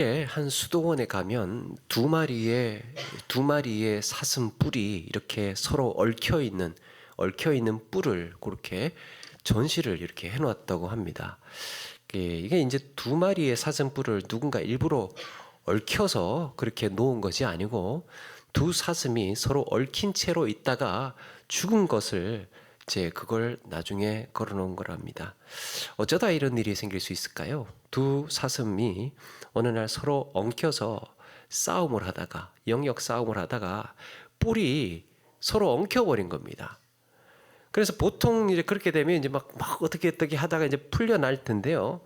한 수도원에 가면 두 마리의 사슴 뿔이 이렇게 서로 얽혀 있는 뿔을 그렇게 전시를 이렇게 해놓았다고 합니다. 이게 이제 두 마리의 사슴 뿔을 누군가 일부러 얽혀서 그렇게 놓은 것이 아니고 두 사슴이 서로 얽힌 채로 있다가 죽은 것을 이제 그걸 나중에 걸어놓은 거랍니다. 어쩌다 이런 일이 생길 수 있을까요? 두 사슴이 어느 날 서로 엉켜서 영역 싸움을 하다가 뿔이 서로 엉켜버린 겁니다. 그래서 보통 이제 그렇게 되면 이제 막 어떻게 하다가 이제 풀려날 텐데요.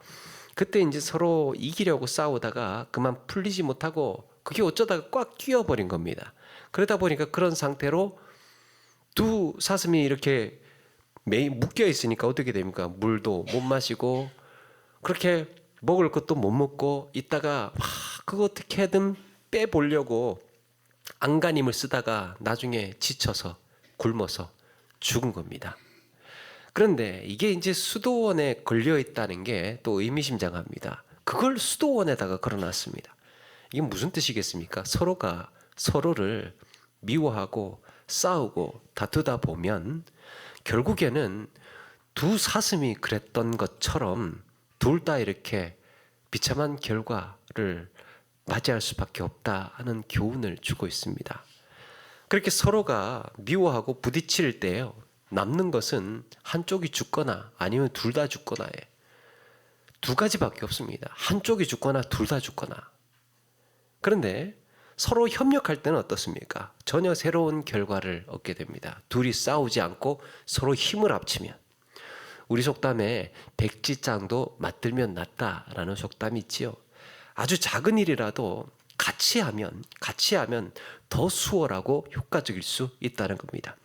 그때 이제 서로 이기려고 싸우다가 그만 풀리지 못하고 그게 어쩌다가 꽉 끼어버린 겁니다. 그러다 보니까 그런 상태로 두 사슴이 이렇게 묶여 있으니까 어떻게 됩니까? 물도 못 마시고 그렇게 먹을 것도 못 먹고 있다가 그거 어떻게든 빼보려고 안간힘을 쓰다가 나중에 지쳐서 굶어서 죽은 겁니다. 그런데 이게 이제 수도원에 걸려 있다는 게 또 의미심장합니다. 그걸 수도원에다가 걸어놨습니다. 이게 무슨 뜻이겠습니까? 서로가 서로를 미워하고 싸우고 다투다 보면 결국에는 두 사슴이 그랬던 것처럼 둘 다 이렇게 비참한 결과를 맞이할 수밖에 없다 하는 교훈을 주고 있습니다. 그렇게 서로가 미워하고 부딪힐 때요, 남는 것은 한쪽이 죽거나 아니면 둘 다 죽거나에 두 가지밖에 없습니다. 한쪽이 죽거나 둘 다 죽거나. 그런데 서로 협력할 때는 어떻습니까? 전혀 새로운 결과를 얻게 됩니다. 둘이 싸우지 않고 서로 힘을 합치면. 우리 속담에 백지장도 맞들면 낫다라는 속담이 있지요. 아주 작은 일이라도 같이 하면 더 수월하고 효과적일 수 있다는 겁니다.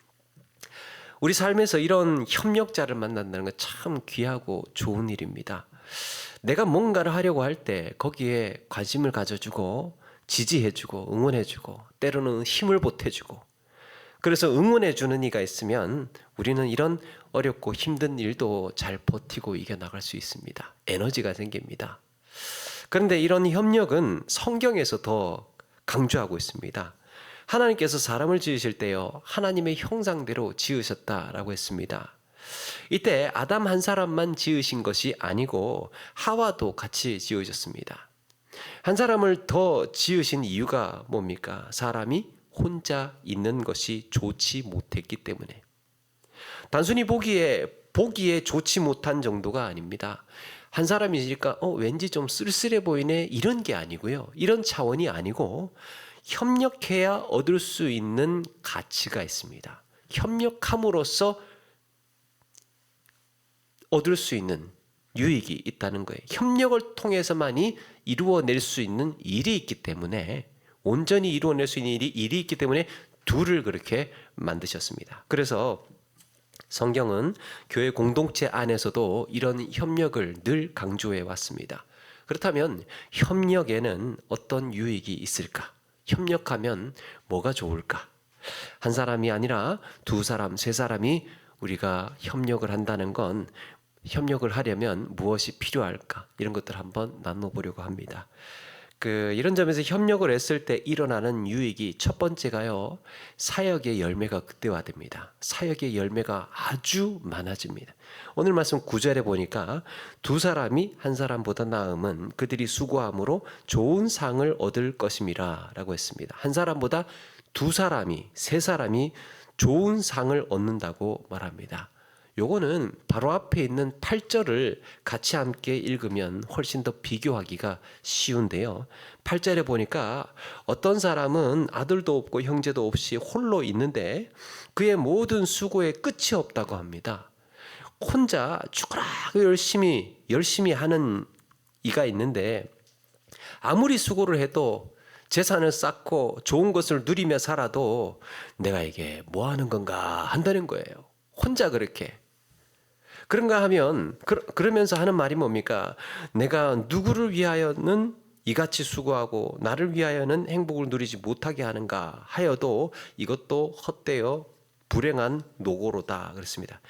우리 삶에서 이런 협력자를 만난다는 건 참 귀하고 좋은 일입니다. 내가 뭔가를 하려고 할 때 거기에 관심을 가져주고 지지해주고 응원해주고 때로는 힘을 보태주고, 그래서 응원해주는 이가 있으면 우리는 이런 어렵고 힘든 일도 잘 버티고 이겨나갈 수 있습니다. 에너지가 생깁니다. 그런데 이런 협력은 성경에서 더 강조하고 있습니다. 하나님께서 사람을 지으실 때요, 하나님의 형상대로 지으셨다라고 했습니다. 이때 아담 한 사람만 지으신 것이 아니고 하와도 같이 지으셨습니다. 한 사람을 더 지으신 이유가 뭡니까? 사람이 혼자 있는 것이 좋지 못했기 때문에. 단순히 보기에 좋지 못한 정도가 아닙니다. 한 사람이니까 왠지 좀 쓸쓸해 보이네 이런 게 아니고요. 이런 차원이 아니고 협력해야 얻을 수 있는 가치가 있습니다. 협력함으로써 얻을 수 있는 유익이 있다는 거예요. 협력을 통해서만이 이루어낼 수 있는 일이 있기 때문에, 온전히 이루어낼 수 있는 일이 있기 때문에 둘을 그렇게 만드셨습니다. 그래서 성경은 교회 공동체 안에서도 이런 협력을 늘 강조해 왔습니다. 그렇다면 협력에는 어떤 유익이 있을까? 협력하면 뭐가 좋을까? 한 사람이 아니라 두 사람, 세 사람이 우리가 협력을 한다는 건, 협력을 하려면 무엇이 필요할까? 이런 것들 한번 나눠보려고 합니다. 이런 점에서 협력을 했을 때 일어나는 유익이 첫 번째가요, 사역의 열매가 극대화됩니다. 사역의 열매가 아주 많아집니다. 오늘 말씀 9절에 보니까 두 사람이 한 사람보다 나음은 그들이 수고함으로 좋은 상을 얻을 것임이라 라고 했습니다. 한 사람보다 두 사람이, 세 사람이 좋은 상을 얻는다고 말합니다. 요거는 바로 앞에 있는 8절을 같이 함께 읽으면 훨씬 더 비교하기가 쉬운데요. 8절에 보니까 어떤 사람은 아들도 없고 형제도 없이 홀로 있는데 그의 모든 수고에 끝이 없다고 합니다. 혼자 죽으라 열심히 하는 이가 있는데 아무리 수고를 해도 재산을 쌓고 좋은 것을 누리며 살아도 내가 이게 뭐 하는 건가 한다는 거예요. 혼자 그렇게. 그런가 하면 그러면서 하는 말이 뭡니까? 내가 누구를 위하여는 이같이 수고하고 나를 위하여는 행복을 누리지 못하게 하는가 하여도 이것도 헛되어 불행한 노고로다 그랬습니다.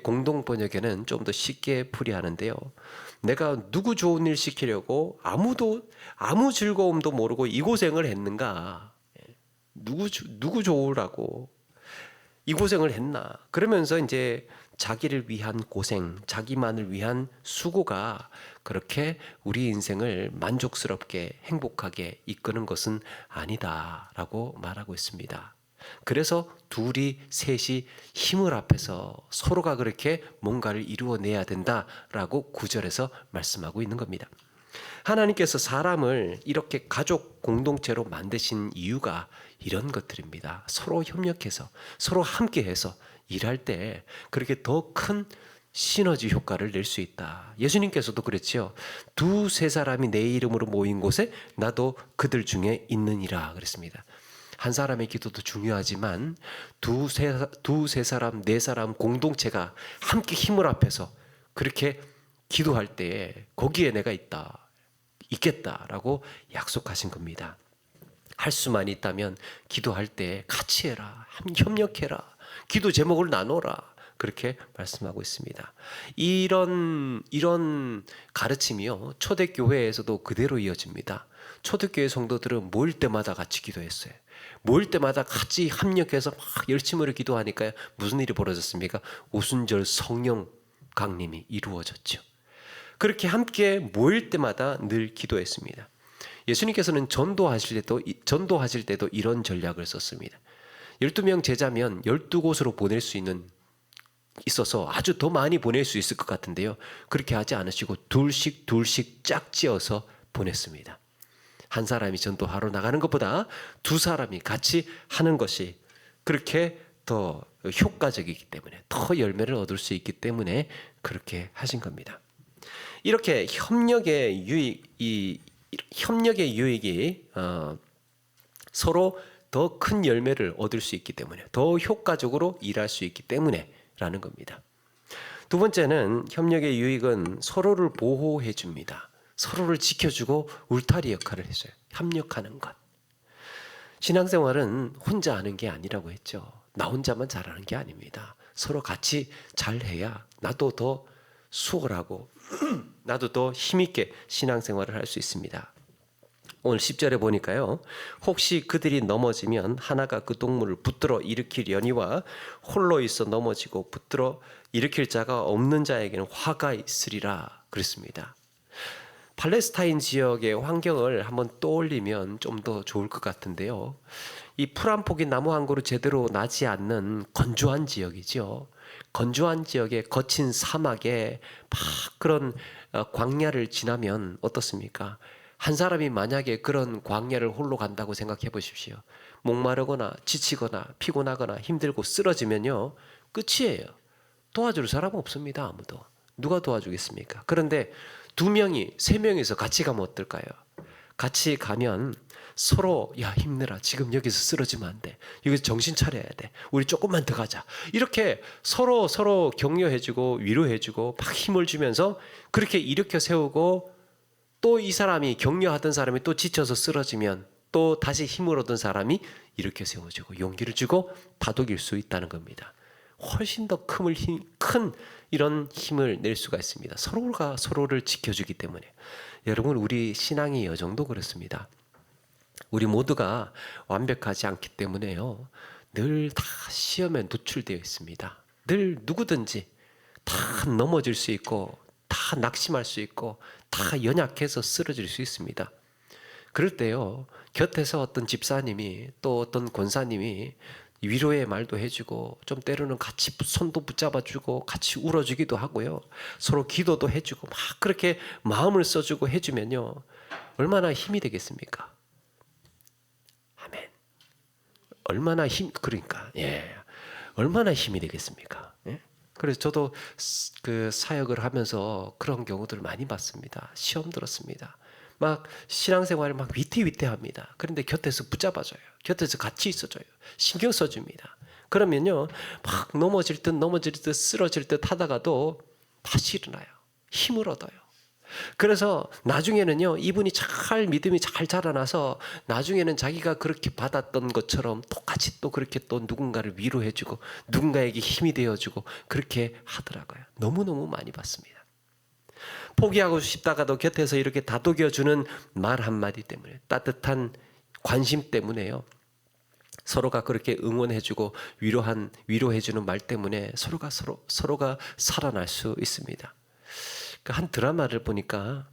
공동 번역에는 좀 더 쉽게 풀이하는데요. 내가 누구 좋은 일 시키려고 아무 즐거움도 모르고 이 고생을 했는가? 누구 좋으라고 이 고생을 했나? 그러면서 이제 자기를 위한 고생, 자기만을 위한 수고가 그렇게 우리 인생을 만족스럽게 행복하게 이끄는 것은 아니다라고 말하고 있습니다. 그래서 둘이 셋이 힘을 합해서 서로가 그렇게 뭔가를 이루어내야 된다라고 9절에서 말씀하고 있는 겁니다. 하나님께서 사람을 이렇게 가족 공동체로 만드신 이유가 이런 것들입니다. 서로 협력해서 서로 함께해서 일할 때 그렇게 더 큰 시너지 효과를 낼 수 있다. 예수님께서도 그랬죠. 두세 사람이 내 이름으로 모인 곳에 나도 그들 중에 있느니라 그랬습니다. 한 사람의 기도도 중요하지만 두세 사람, 네 사람 공동체가 함께 힘을 합해서 그렇게 기도할 때 거기에 내가 있겠다라고 약속하신 겁니다. 할 수만 있다면 기도할 때 같이 해라, 협력해라, 기도 제목을 나눠라 그렇게 말씀하고 있습니다. 이런 가르침이요 초대교회에서도 그대로 이어집니다. 초대교회 성도들은 모일 때마다 같이 기도했어요. 모일 때마다 같이 합력해서 막 열심으로 기도하니까 무슨 일이 벌어졌습니까? 오순절 성령 강림이 이루어졌죠. 그렇게 함께 모일 때마다 늘 기도했습니다. 예수님께서는 전도하실 때도 이런 전략을 썼습니다. 12명 제자면 12곳으로 보낼 수 있어서 아주 더 많이 보낼 수 있을 것 같은데요. 그렇게 하지 않으시고 둘씩 짝지어서 보냈습니다. 한 사람이 전도하러 나가는 것보다 두 사람이 같이 하는 것이 그렇게 더 효과적이기 때문에 더 열매를 얻을 수 있기 때문에 그렇게 하신 겁니다. 이렇게 협력의 유익이 서로 더 큰 열매를 얻을 수 있기 때문에 더 효과적으로 일할 수 있기 때문에 라는 겁니다. 두 번째는 협력의 유익은 서로를 보호해 줍니다. 서로를 지켜주고 울타리 역할을 해줘요. 협력하는 것. 신앙생활은 혼자 하는 게 아니라고 했죠. 나 혼자만 잘하는 게 아닙니다. 서로 같이 잘해야 나도 더 수월하고 나도 더 힘있게 신앙생활을 할 수 있습니다. 오늘 10절에 보니까요. 혹시 그들이 넘어지면 하나가 그 동물을 붙들어 일으키려니와 홀로 있어 넘어지고 붙들어 일으킬 자가 없는 자에게는 화가 있으리라 그랬습니다. 팔레스타인 지역의 환경을 한번 떠올리면 좀 더 좋을 것 같은데요. 이 풀 한 폭이 나무 한 그루 제대로 나지 않는 건조한 지역이죠. 건조한 지역에 거친 사막에 막 그런 광야를 지나면 어떻습니까? 한 사람이 만약에 그런 광야를 홀로 간다고 생각해 보십시오. 목마르거나 지치거나 피곤하거나 힘들고 쓰러지면요. 끝이에요. 도와줄 사람 없습니다. 아무도. 누가 도와주겠습니까? 그런데 두 명이, 세 명이서 같이 가면 어떨까요? 같이 가면 서로 야 힘내라. 지금 여기서 쓰러지면 안 돼. 여기서 정신 차려야 돼. 우리 조금만 더 가자. 이렇게 서로 격려해주고 위로해주고 막 힘을 주면서 그렇게 일으켜 세우고 또 이 사람이 격려하던 사람이 또 지쳐서 쓰러지면 또 다시 힘을 얻은 사람이 일으켜 세워주고 용기를 주고 다독일 수 있다는 겁니다. 훨씬 더 큰 이런 힘을 낼 수가 있습니다. 서로가 서로를 지켜주기 때문에. 여러분 우리 신앙의 여정도 그렇습니다. 우리 모두가 완벽하지 않기 때문에요. 늘 다 시험에 노출되어 있습니다. 늘 누구든지 다 넘어질 수 있고 다 낙심할 수 있고 다 연약해서 쓰러질 수 있습니다. 그럴 때요. 곁에서 어떤 집사님이 또 어떤 권사님이 위로의 말도 해주고 좀 때로는 같이 손도 붙잡아주고 같이 울어주기도 하고요. 서로 기도도 해주고 막 그렇게 마음을 써주고 해주면요. 얼마나 힘이 되겠습니까? 아멘. 얼마나 힘이 되겠습니까? 예? 그래서 저도 그 사역을 하면서 그런 경우들을 많이 봤습니다. 시험 들었습니다. 막 신앙생활을 막 위태위태합니다. 그런데 곁에서 붙잡아줘요. 곁에서 같이 있어줘요. 신경 써줍니다. 그러면요, 막 넘어질 듯 쓰러질 듯 하다가도 다시 일어나요. 힘을 얻어요. 그래서 나중에는요, 이분이 믿음이 잘 자라나서 나중에는 자기가 그렇게 받았던 것처럼 똑같이 또 그렇게 또 누군가를 위로해주고 누군가에게 힘이 되어주고 그렇게 하더라고요. 너무너무 많이 봤습니다. 포기하고 싶다가도 곁에서 이렇게 다독여주는 말 한마디 때문에, 따뜻한 관심 때문에요. 서로가 그렇게 응원해주고 위로해주는 말 때문에 서로가 살아날 수 있습니다. 한 드라마를 보니까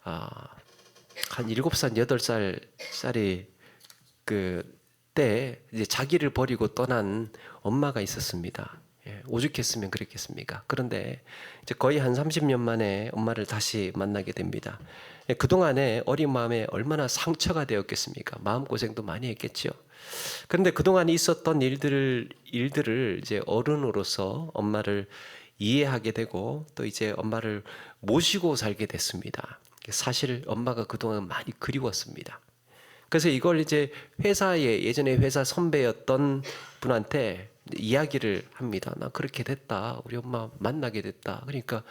한 7살, 8살짜리 그때 이제 자기를 버리고 떠난 엄마가 있었습니다. 오죽했으면 그랬겠습니까? 그런데 이제 거의 한 30년 만에 엄마를 다시 만나게 됩니다. 그동안에 어린 마음에 얼마나 상처가 되었겠습니까? 마음고생도 많이 했겠죠. 그런데 그동안 있었던 일들을 이제 어른으로서 엄마를 이해하게 되고 또 이제 엄마를 모시고 살게 됐습니다. 사실 엄마가 그동안 많이 그리웠습니다. 그래서 이걸 이제 예전에 회사 선배였던 분한테 이야기를 합니다. 나 그렇게 됐다. 우리 엄마 만나게 됐다. 그러니까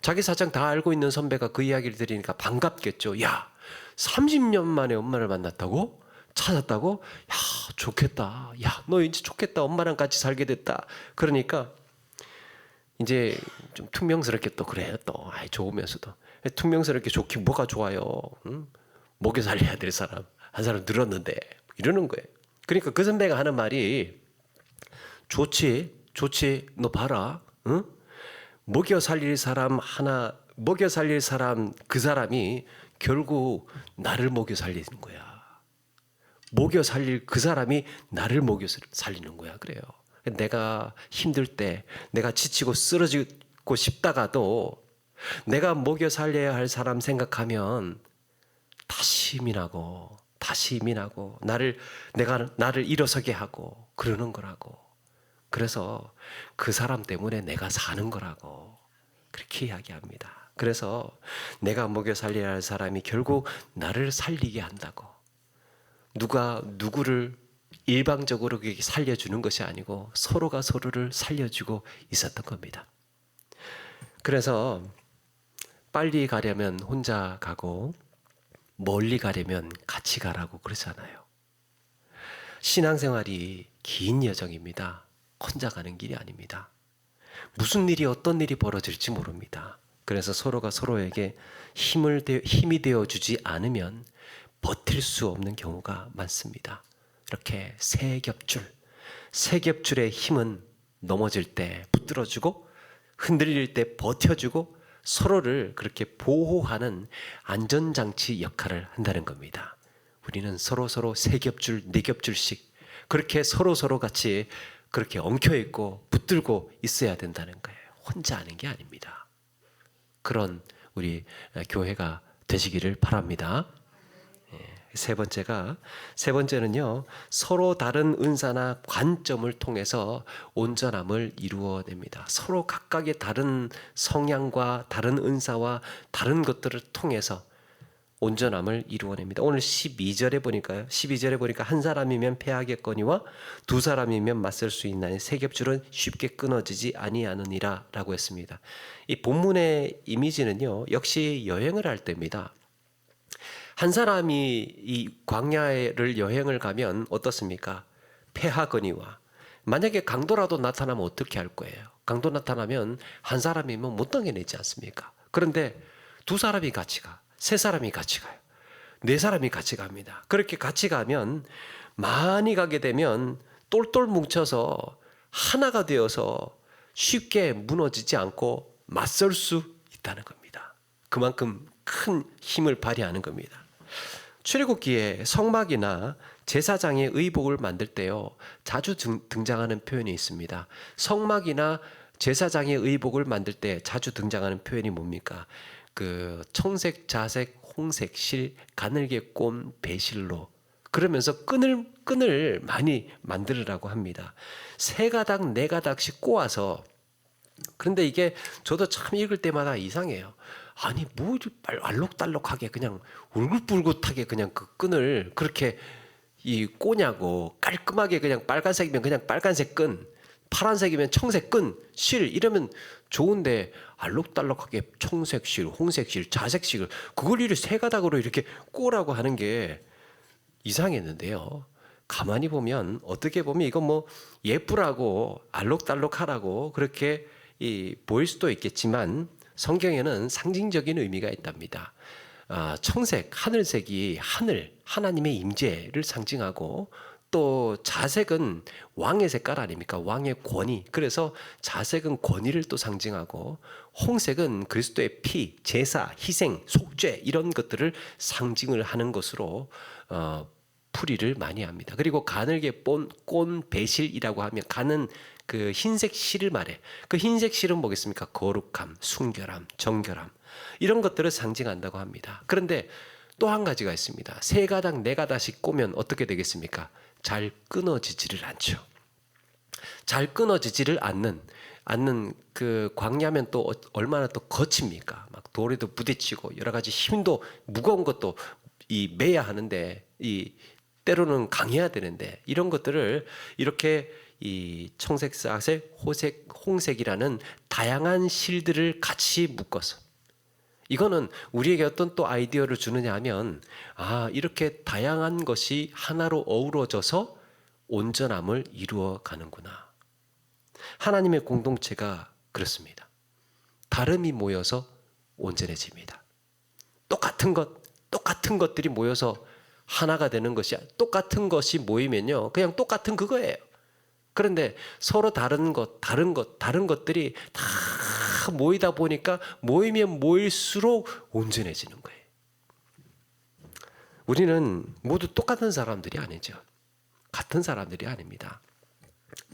자기 사정 다 알고 있는 선배가 그 이야기를 들으니까 반갑겠죠. 야, 30년 만에 엄마를 만났다고? 찾았다고? 야, 좋겠다. 야, 너 이제 좋겠다. 엄마랑 같이 살게 됐다. 그러니까 이제 좀 퉁명스럽게 또 그래요. 또 좋으면서도 퉁명스럽게 좋긴 뭐가 좋아요. 응? 먹여 살려야 될 사람 한 사람 늘었는데 이러는 거예요. 그러니까 그 선배가 하는 말이 좋지 너 봐라. 응? 먹여 살릴 사람 그 사람이 결국 나를 먹여 살리는 거야. 먹여 살릴 그 사람이 나를 먹여 살리는 거야. 그래요. 내가 힘들 때, 내가 지치고 쓰러지고 싶다가도 내가 먹여 살려야 할 사람 생각하면 다시 힘이 나고 나를 일어서게 하고 그러는 거라고. 그래서 그 사람 때문에 내가 사는 거라고 그렇게 이야기합니다. 그래서 내가 먹여 살려야 할 사람이 결국 나를 살리게 한다고. 누가 누구를 일방적으로 살려주는 것이 아니고 서로가 서로를 살려주고 있었던 겁니다. 그래서 빨리 가려면 혼자 가고 멀리 가려면 같이 가라고 그러잖아요. 신앙생활이 긴 여정입니다. 혼자 가는 길이 아닙니다. 어떤 일이 벌어질지 모릅니다. 그래서 서로가 서로에게 힘이 되어주지 않으면 버틸 수 없는 경우가 많습니다. 이렇게 세 겹줄의 힘은 넘어질 때 붙들어주고 흔들릴 때 버텨주고 서로를 그렇게 보호하는 안전장치 역할을 한다는 겁니다. 우리는 서로 세 겹줄, 네 겹줄씩 그렇게 서로 같이 그렇게 엉켜있고 붙들고 있어야 된다는 거예요. 혼자 하는 게 아닙니다. 그런 우리 교회가 되시기를 바랍니다. 세 번째는요, 서로 다른 은사나 관점을 통해서 온전함을 이루어냅니다. 서로 각각의 다른 성향과 다른 은사와 다른 것들을 통해서 온전함을 이루어냅니다. 오늘 12절에 보니까 한 사람이면 패하겠거니와 두 사람이면 맞설 수 있나니 세 겹줄은 쉽게 끊어지지 아니하느니라 라고 했습니다. 이 본문의 이미지는요, 역시 여행을 할 때입니다. 한 사람이 이 광야를 여행을 가면 어떻습니까? 패하거니와 만약에 강도라도 나타나면 어떻게 할 거예요? 강도 나타나면 한 사람이면 못 당해내지 않습니까? 그런데 두 사람이 같이 가, 세 사람이 같이 가요. 네 사람이 같이 갑니다. 그렇게 같이 가면 많이 가게 되면 똘똘 뭉쳐서 하나가 되어서 쉽게 무너지지 않고 맞설 수 있다는 겁니다. 그만큼 큰 힘을 발휘하는 겁니다. 출애굽기에 성막이나 제사장의 의복을 만들 때요, 자주 등장하는 표현이 있습니다. 성막이나 제사장의 의복을 만들 때 자주 등장하는 표현이 뭡니까? 그 청색, 자색, 홍색, 실, 가늘게 꼰 배실로 그러면서 끈을 많이 만들으라고 합니다. 세 가닥, 네 가닥씩 꼬아서. 그런데 이게 저도 참 읽을 때마다 이상해요. 아니 뭐 알록달록하게 그냥 울긋불긋하게 그냥 그 끈을 그렇게 꼬냐고. 깔끔하게 그냥 빨간색이면 그냥 빨간색 끈, 파란색이면 청색 끈, 실 이러면 좋은데 알록달록하게 청색 실, 홍색 실, 자색 실 그걸 이렇게 세 가닥으로 이렇게 꼬라고 하는 게 이상했는데요. 가만히 보면 어떻게 보면 이건 뭐 예쁘라고 알록달록하라고 그렇게 보일 수도 있겠지만 성경에는 상징적인 의미가 있답니다. 청색, 하늘색이 하나님의 임재를 상징하고, 또 자색은 왕의 색깔 아닙니까? 왕의 권위. 그래서 자색은 권위를 또 상징하고, 홍색은 그리스도의 피, 제사, 희생, 속죄 이런 것들을 상징을 하는 것으로 풀이를 많이 합니다. 그리고 가늘게 꼰 배실이라고 하면, 가는 그 흰색 실을 말해. 그 흰색 실은 뭐겠습니까? 거룩함, 순결함, 정결함 이런 것들을 상징한다고 합니다. 그런데 또 한 가지가 있습니다. 세 가닥 네 가닥씩 꼬면 어떻게 되겠습니까? 잘 끊어지지를 않죠. 잘 끊어지지를 않는 그 광야면 또 얼마나 또 거칩니까? 막 돌에도 부딪히고 여러 가지 힘도 무거운 것도 이 매야 하는데, 이 때로는 강해야 되는데, 이런 것들을 이렇게 이 청색, 싹색, 호색, 홍색이라는 다양한 실들을 같이 묶어서, 이거는 우리에게 어떤 또 아이디어를 주느냐 하면, 이렇게 다양한 것이 하나로 어우러져서 온전함을 이루어 가는구나. 하나님의 공동체가 그렇습니다. 다름이 모여서 온전해집니다. 똑같은 것들이 모여서 하나가 되는 것이, 똑같은 것이 모이면요, 그냥 똑같은 그거예요. 그런데 서로 다른 것들이 다 모이다 보니까 모이면 모일수록 온전해지는 거예요. 우리는 모두 똑같은 사람들이 아니죠. 같은 사람들이 아닙니다.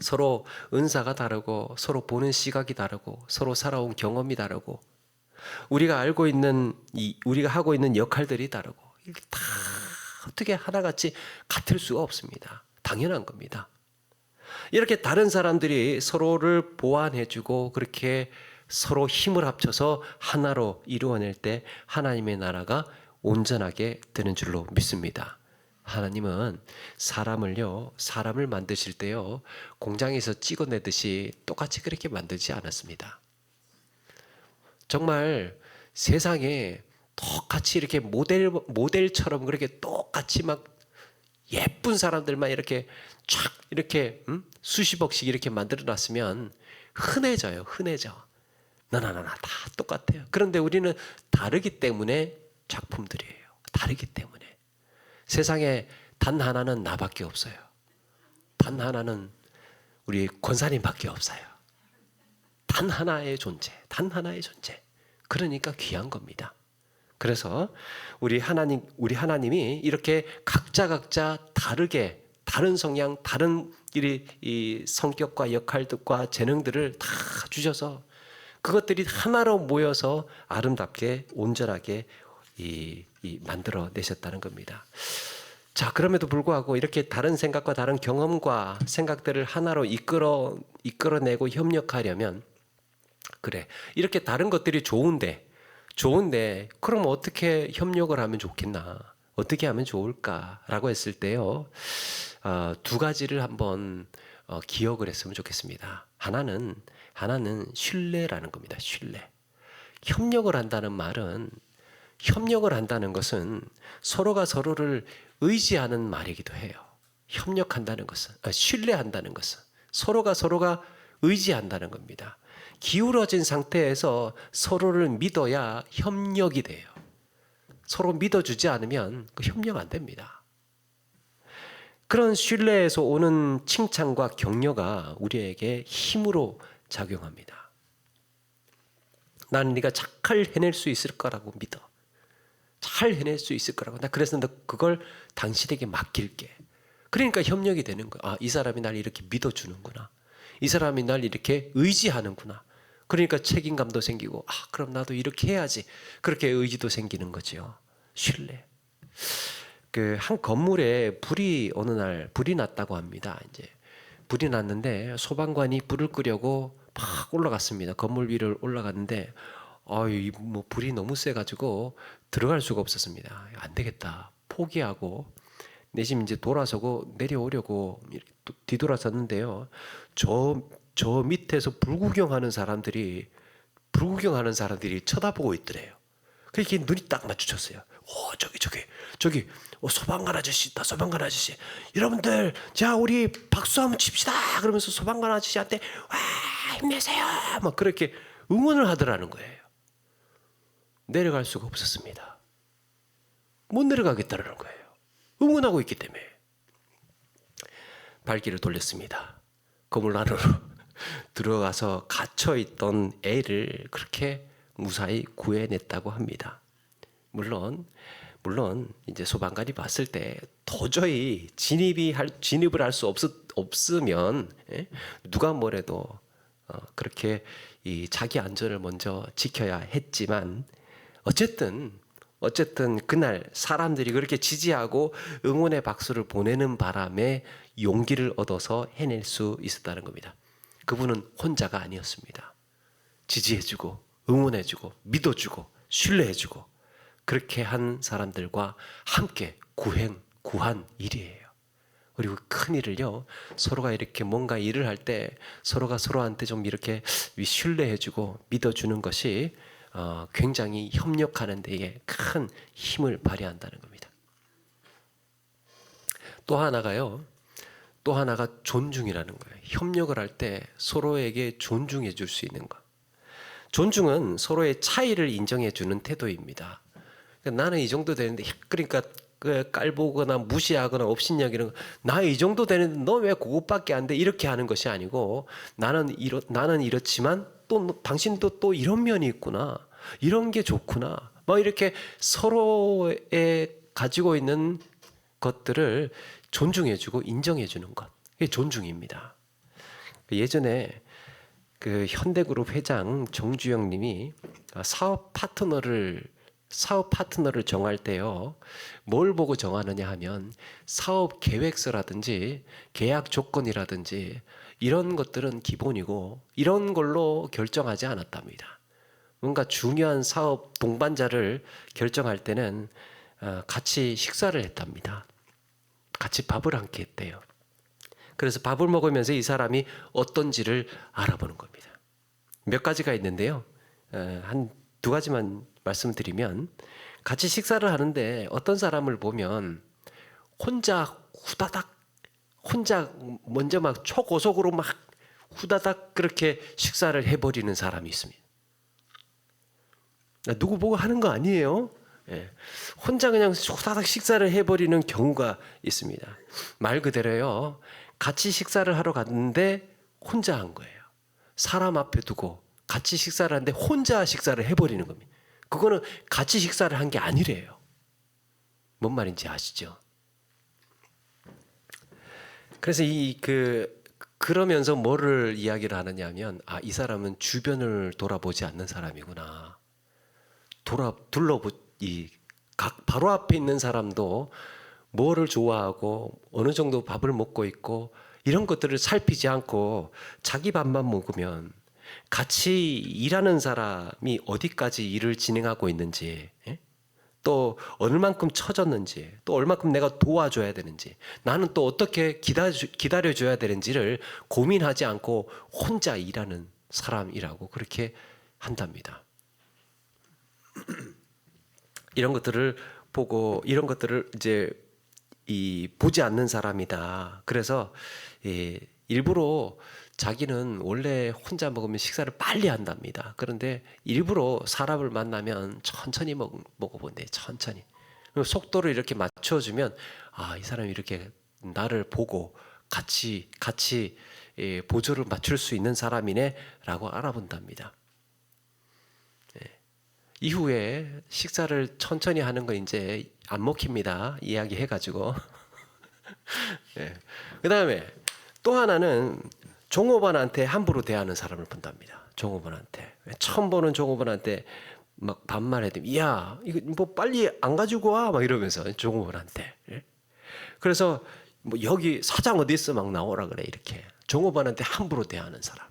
서로 은사가 다르고, 서로 보는 시각이 다르고, 서로 살아온 경험이 다르고, 우리가 하고 있는 역할들이 다르고, 이게 다 어떻게 하나같이 같을 수가 없습니다. 당연한 겁니다. 이렇게 다른 사람들이 서로를 보완해주고, 그렇게 서로 힘을 합쳐서 하나로 이루어낼 때 하나님의 나라가 온전하게 되는 줄로 믿습니다. 하나님은 사람을 만드실 때요, 공장에서 찍어내듯이 똑같이 그렇게 만들지 않았습니다. 정말 세상에 똑같이 이렇게 모델처럼 그렇게 똑같이 막 예쁜 사람들만 이렇게 쫙 이렇게 수십억씩 이렇게 만들어 놨으면 흔해져. 나나 다 똑같아요. 그런데 우리는 다르기 때문에 작품들이에요. 다르기 때문에. 세상에 단 하나는 나밖에 없어요. 단 하나는 우리 권사님밖에 없어요. 단 하나의 존재. 그러니까 귀한 겁니다. 그래서 우리 하나님이 이렇게 각자 다르게, 다른 성향, 다른 이 성격과 역할들과 재능들을 다 주셔서 그것들이 하나로 모여서 아름답게 온전하게 만들어 내셨다는 겁니다. 그럼에도 불구하고 이렇게 다른 생각과 다른 경험과 생각들을 하나로 이끌어내고 협력하려면, 그래, 이렇게 다른 것들이 좋은데 그럼 어떻게 협력을 하면 좋겠나? 어떻게 하면 좋을까라고 했을 때요, 두 가지를 한번 기억을 했으면 좋겠습니다. 하나는 신뢰라는 겁니다. 신뢰. 협력을 한다는 것은 서로가 서로를 의지하는 말이기도 해요. 협력한다는 것은, 신뢰한다는 것은 서로가 의지한다는 겁니다. 기울어진 상태에서 서로를 믿어야 협력이 돼요. 서로 믿어주지 않으면 그 협력 안 됩니다. 그런 신뢰에서 오는 칭찬과 격려가 우리에게 힘으로 작용합니다. 나는 네가 잘 해낼 수 있을 거라고 믿어. 잘 해낼 수 있을 거라고. 나 그래서 너 그걸 당신에게 맡길게. 그러니까 협력이 되는 거야. 이 사람이 날 이렇게 믿어주는구나. 이 사람이 날 이렇게 의지하는구나. 그러니까 책임감도 생기고, 그럼 나도 이렇게 해야지. 그렇게 의지도 생기는 거죠. 신뢰. 한 건물에 어느 날 불이 났다고 합니다. 이제 불이 났는데 소방관이 불을 끄려고 막 올라갔습니다. 건물 위를 올라갔는데 불이 너무 세가지고 들어갈 수가 없었습니다. 안 되겠다. 포기하고 내심 이제 돌아서고 내려오려고 뒤돌아섰는데요. 저 밑에서 불구경하는 사람들이 쳐다보고 있더래요. 그렇게 눈이 딱 마주쳤어요. 저기 소방관 아저씨 있다. 소방관 아저씨. 여러분들, 자 우리 박수 한번 칩시다. 그러면서 소방관 아저씨한테 와 힘내세요. 막 그렇게 응원을 하더라는 거예요. 내려갈 수가 없었습니다. 못 내려가겠다는 거예요. 응원하고 있기 때문에. 발길을 돌렸습니다. 건물 안으로 들어가서 갇혀있던 애를 그렇게 무사히 구해냈다고 합니다. 물론 이제 소방관이 봤을 때 도저히 진입을 할 수 없으면 누가 뭐래도 그렇게 이 자기 안전을 먼저 지켜야 했지만 어쨌든 그날 사람들이 그렇게 지지하고 응원의 박수를 보내는 바람에 용기를 얻어서 해낼 수 있었다는 겁니다. 그분은 혼자가 아니었습니다. 지지해주고 응원해주고 믿어주고 신뢰해주고 그렇게 한 사람들과 함께 구한 일이에요. 그리고 큰 일을요, 서로가 이렇게 뭔가 일을 할 때 서로가 서로한테 좀 이렇게 신뢰해주고 믿어주는 것이 굉장히 협력하는 데에 큰 힘을 발휘한다는 겁니다. 또 하나가 존중이라는 거예요. 협력을 할 때 서로에게 존중해 줄 수 있는 것. 존중은 서로의 차이를 인정해 주는 태도입니다. 그러니까 나는 이 정도 되는데, 그러니까 깔보거나 무시하거나 업신여기는, 나 이 정도 되는데 너 왜 그것밖에 안 돼? 이렇게 하는 것이 아니고, 나는 이렇지만 또 당신도 또 이런 면이 있구나, 이런 게 좋구나, 막 이렇게 서로의 가지고 있는 것들을 존중해주고 인정해주는 것, 이게 존중입니다. 예전에 그 현대그룹 회장 정주영님이 사업 파트너를 정할 때요, 뭘 보고 정하느냐 하면 사업 계획서라든지 계약 조건이라든지 이런 것들은 기본이고 이런 걸로 결정하지 않았답니다. 뭔가 중요한 사업 동반자를 결정할 때는 같이 식사를 했답니다. 같이 밥을 함께 했대요. 그래서 밥을 먹으면서 이 사람이 어떤지를 알아보는 겁니다. 몇 가지가 있는데요, 한 두 가지만 말씀드리면, 같이 식사를 하는데 어떤 사람을 보면 혼자 먼저 막 초고속으로 막 후다닥 그렇게 식사를 해버리는 사람이 있습니다. 누구 보고 하는 거 아니에요. 혼자 그냥 후다닥 식사를 해버리는 경우가 있습니다. 말 그대로요, 같이 식사를 하러 갔는데 혼자 한 거예요. 사람 앞에 두고 같이 식사를 하는데 혼자 식사를 해버리는 겁니다. 그거는 같이 식사를 한 게 아니래요. 뭔 말인지 아시죠? 그래서 그러면서 뭐를 이야기를 하느냐 하면, 이 사람은 주변을 돌아보지 않는 사람이구나. 바로 앞에 있는 사람도 뭐를 좋아하고 어느 정도 밥을 먹고 있고 이런 것들을 살피지 않고 자기 밥만 먹으면, 같이 일하는 사람이 어디까지 일을 진행하고 있는지, 또 얼만큼 처졌는지, 또 얼만큼 내가 도와줘야 되는지, 나는 또 어떻게 기다려줘야 되는지를 고민하지 않고 혼자 일하는 사람이라고 그렇게 한답니다. 이런 것들을 보고 이런 것들을 이제 보지 않는 사람이다. 그래서 일부러 자기는 원래 혼자 먹으면 식사를 빨리 한답니다. 그런데 일부러 사람을 만나면 천천히 먹어본대. 천천히. 속도를 이렇게 맞춰주면, 이 사람이 이렇게 나를 보고 같이 보조를 맞출 수 있는 사람이네라고 알아본답니다. 이후에 식사를 천천히 하는 거 이제 안 먹힙니다. 이야기해가지고. 그 다음에 또 하나는 종업원한테 함부로 대하는 사람을 본답니다. 종업원한테. 처음 보는 종업원한테 막 반말해야 됩니다. 야, 이거 뭐 빨리 안 가지고 와, 막 이러면서 종업원한테. 그래서 뭐 여기 사장 어디 있어, 막 나오라 그래, 이렇게. 종업원한테 함부로 대하는 사람.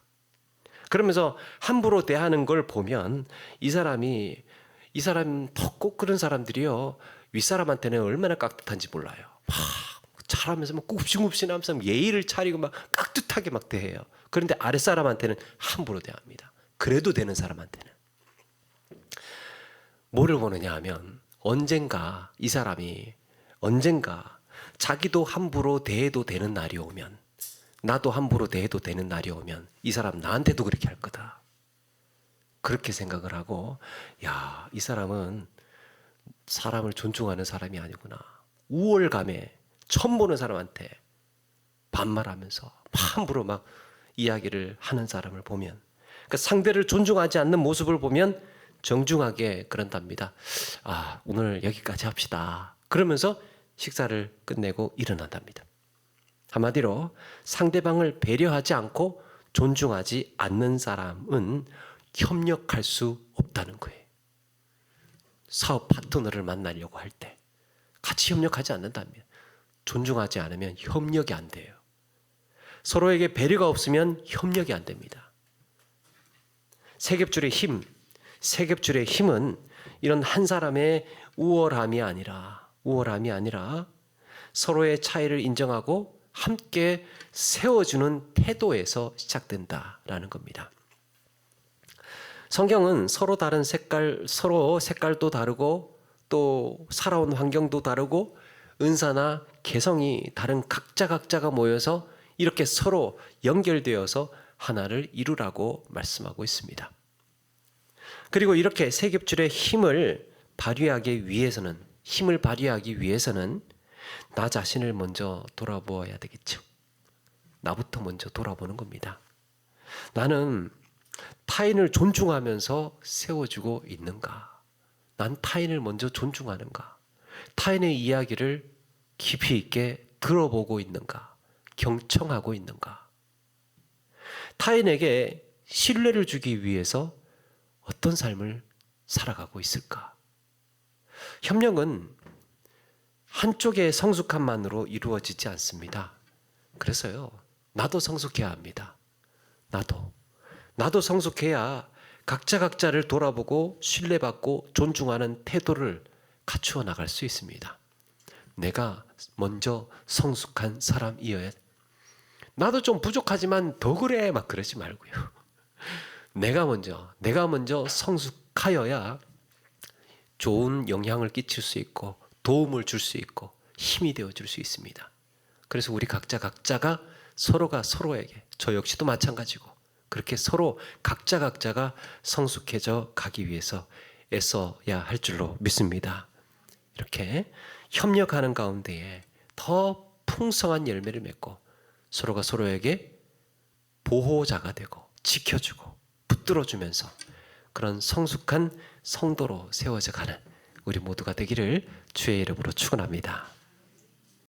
그러면서 함부로 대하는 걸 보면 이 사람 꼭 그런 사람들이요, 윗사람한테는 얼마나 깍듯한지 몰라요. 막 잘하면서 막 굽신굽신하면서 예의를 차리고 막 깍듯하게 막 대해요. 그런데 아랫사람한테는 함부로 대합니다. 그래도 되는 사람한테는. 뭐를 보느냐 하면, 언젠가 이 사람이 자기도 함부로 대해도 되는 날이 오면, 나도 함부로 대해도 되는 날이 오면 이 사람 나한테도 그렇게 할 거다. 그렇게 생각을 하고, 야, 이 사람은 사람을 존중하는 사람이 아니구나. 우월감에 처음 보는 사람한테 반말하면서 함부로 막 이야기를 하는 사람을 보면, 그러니까 상대를 존중하지 않는 모습을 보면 정중하게 그런답니다. 아, 오늘 여기까지 합시다. 그러면서 식사를 끝내고 일어난답니다. 한마디로 상대방을 배려하지 않고 존중하지 않는 사람은 협력할 수 없다는 거예요. 사업 파트너를 만나려고 할 때 같이 협력하지 않는다면, 존중하지 않으면 협력이 안 돼요. 서로에게 배려가 없으면 협력이 안 됩니다. 세겹줄의 힘은 이런 한 사람의 우월함이 아니라 서로의 차이를 인정하고 함께 세워주는 태도에서 시작된다라는 겁니다. 성경은 서로 다른 서로 색깔도 다르고 또 살아온 환경도 다르고 은사나 개성이 다른 각자가 모여서 이렇게 서로 연결되어서 하나를 이루라고 말씀하고 있습니다. 그리고 이렇게 세겹줄의 힘을 발휘하기 위해서는 나 자신을 먼저 돌아보아야 되겠죠. 나부터 먼저 돌아보는 겁니다. 나는 타인을 존중하면서 세워주고 있는가? 난 타인을 먼저 존중하는가? 타인의 이야기를 깊이 있게 들어보고 있는가? 경청하고 있는가? 타인에게 신뢰를 주기 위해서 어떤 삶을 살아가고 있을까? 협력은 한쪽의 성숙함만으로 이루어지지 않습니다. 그래서요, 나도 성숙해야 합니다. 나도 성숙해야 각자를 돌아보고 신뢰받고 존중하는 태도를 갖추어 나갈 수 있습니다. 내가 먼저 성숙한 사람이어야 돼. 나도 좀 부족하지만 더 그래 막 그러지 말고요. 내가 먼저 성숙하여야 좋은 영향을 끼칠 수 있고 도움을 줄 수 있고 힘이 되어 줄 수 있습니다. 그래서 우리 각자가 서로가 서로에게, 저 역시도 마찬가지고 그렇게 서로 각자가 성숙해져 가기 위해서 애써야 할 줄로 믿습니다. 이렇게 협력하는 가운데에 더 풍성한 열매를 맺고 서로가 서로에게 보호자가 되고 지켜주고 붙들어주면서 그런 성숙한 성도로 세워져 가는 우리 모두가 되기를 주의 이름으로 축원합니다.